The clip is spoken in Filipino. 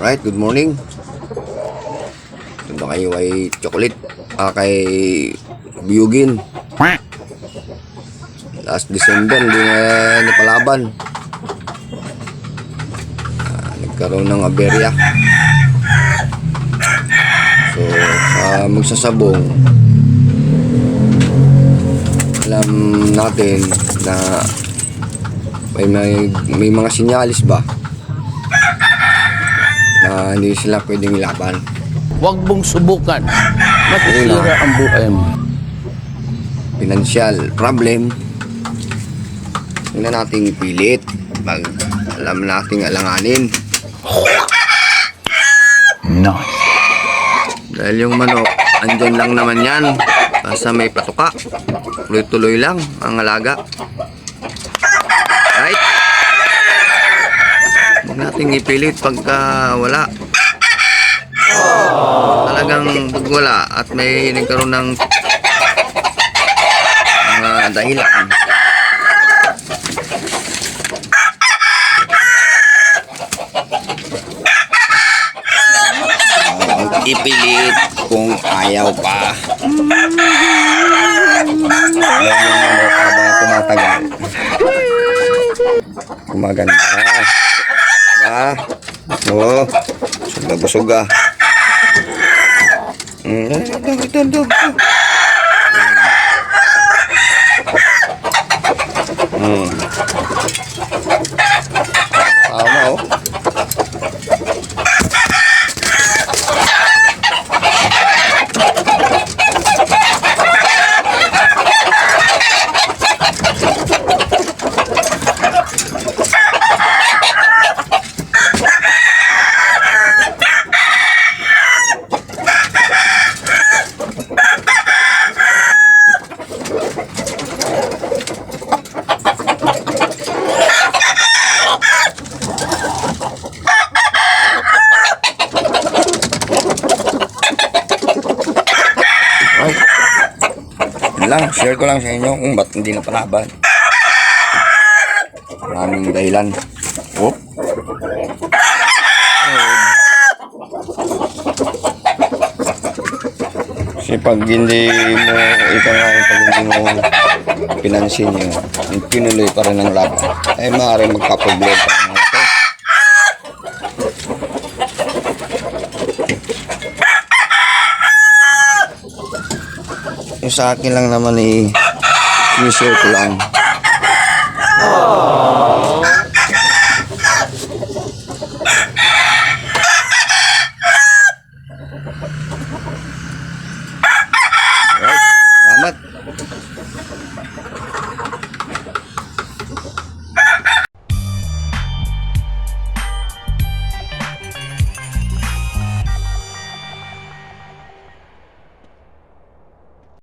Alright, good morning. Punta kayo kay Chocolate, kay Buyugin. Last December, hindi na napalaban. Nagkaroon ng aberya. So, magsasabong, alam natin na may mga sinyalis ba na hindi sila pwedeng ilaban. Huwag mong subukan. Masisira ang buhay mo. Financial problem. Hindi na nating pilit. Pag alam nating alanganin. No. Dahil yung manok, andyan lang naman yan. Basta may patuka. Tuloy-tuloy lang ang alaga. Right? Huwag nating ipilit pagka wala. Talagang pag wala at may nagkaroon ng mga dahilan, ipilit kung ayaw pa. Alam mo naman habang tumatagal, gumaganda. Oo, busog ah. Ito. Tama oh. Lang, share ko lang sa inyo kung ba't hindi na palaban. Maraming dahilan. Oh. Kasi pag hindi mo, ito nga yung pag hindi mo pinansin nyo, pinuloy pa rin ang laban, ay maaaring magkaproblema pa ng ito. Yung sa akin lang naman share ko lang